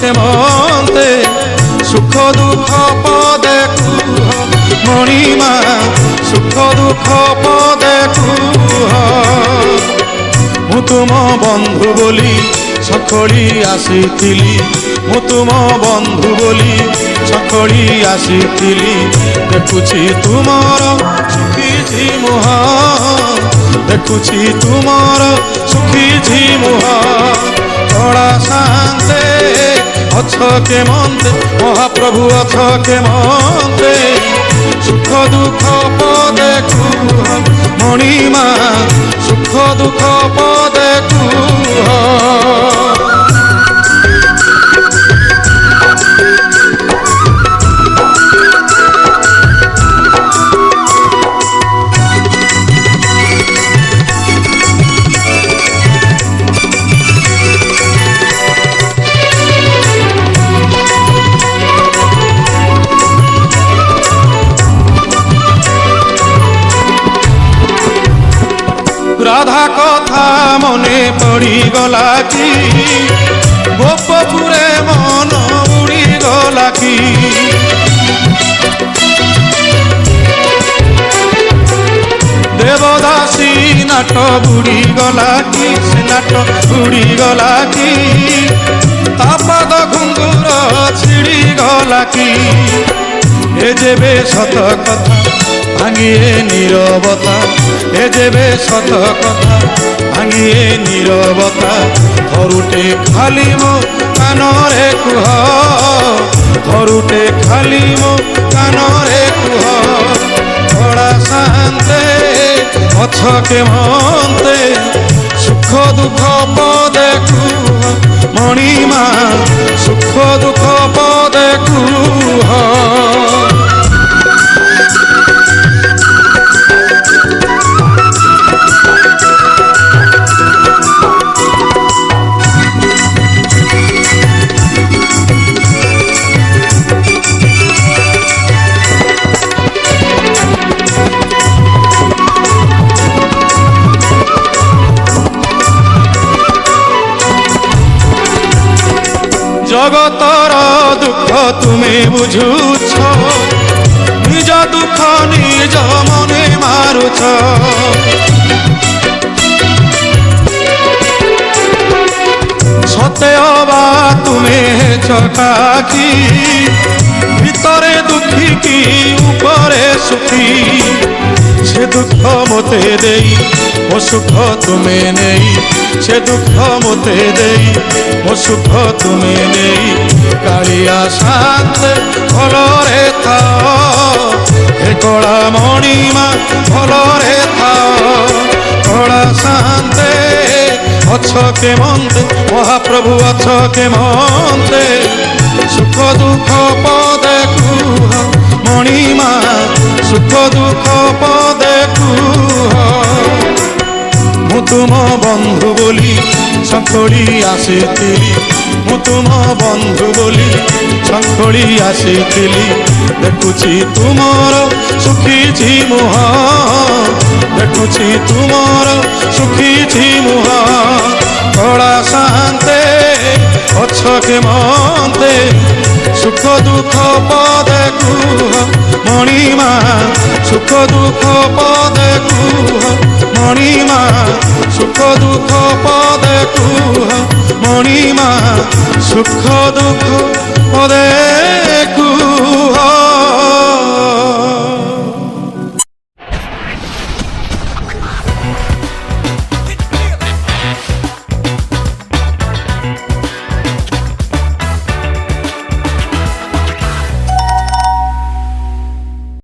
କେମନ୍ତେ ସୁଖ ଦୁଃଖ ପଦେ କୁହ ମଣିମା ସୁଖ ଦୁଃଖ ପଦେ କୁହ। ମୁଁ ତୁମ ବନ୍ଧୁ ବୋଲି ସଖଳି ଆସିଥିଲି, ମୁଁ ତୁମ ବନ୍ଧୁ ବୋଲି ସଖଳି ଆସିଥିଲି। ଦେଖୁଛି ତୁମର ଶୁଖିଛି ମୁହଁ, ଦେଖୁଛି ତୁମର ଶୁଖିଛି ମୁହଁ। କଳା ଶାନ୍ତେ ଅଛ କେମନ୍ତେ ମହାପ୍ରଭୁ ଅଛ କେମନ୍ତେ ସୁଖ ଦୁଃଖ ପଦେ କୁହ ମଣିମା ସୁଖ ଦୁଃଖ ପଦେ କୁହ। রাধা কথা মনে পড়িগলা কি, গোপপুরে মন উড়িগলা কি। দেবদাসী নাট বুড়িগলা কি, সে নাট বুড়িগলা কি। তাপদ ঘুঙ্গুর ছিড়িগলা কি। এ যেবে সত কথা ভাঙিয়ে নীরবতা, এ যেবে সত কথা ভাঙিয়ে নীরবতা। ঘরুটে খালি মো কানরে কুহ, ঘরুটে খালি মো কানরে কুহ। কড়া শান্তে অছ কেমন্তে সুখ দুঃখ পদে কুহ মণিমা সুখ দুঃখ পদে কুহ। জগতর দুঃখ তুমি বুঝুছ, নিজ দুঃখ নিজ মনে মারুছ। সতে অবা তুমি চকাকি, ভিতরে দুঃখী কি উপরে সুখী। সে দুঃখ মতে দেই ও সুখ তুমি নেই, সে দুঃখ মতে দেই ও সুখ তুমি নেই। কালিয়া শান্তে ভলরে থাও, হে কলা মণিমা ভলরে থাও। কলা শান্তে অছ কেমন্তে মহাপ্রভু অছ কেমন্তে সুখ দুঃখ পদে কুহ মণিমা সুখ দুঃখ পদে কুহ। ମୁଁ ତୁମ ବନ୍ଧୁ ବୋଲି ସଖଳି ଆସିଥିଲି, ମୁଁ ତୁମ ବନ୍ଧୁ ବୋଲି ସଖଳି ଆସିଥିଲି। ଦେଖୁଛି ତୁମର ଶୁଖିଛି ମୁହଁ, ଦେଖୁଛି ତୁମର ଶୁଖିଛି ମୁହଁ। କଳା ଶାନ୍ତେ ଅଛ କେମନ୍ତେ ସୁଖ ଦୁଃଖ ପଦେ କୁହ ମଣିମା ସୁଖ ଦୁଃଖ ପଦେ କୁହ ମଣିମା ସୁଖ ଦୁଃଖ ପଦେ କୁହ ମଣିମା ସୁଖ ଦୁଃଖ ପଦେ କୁହ।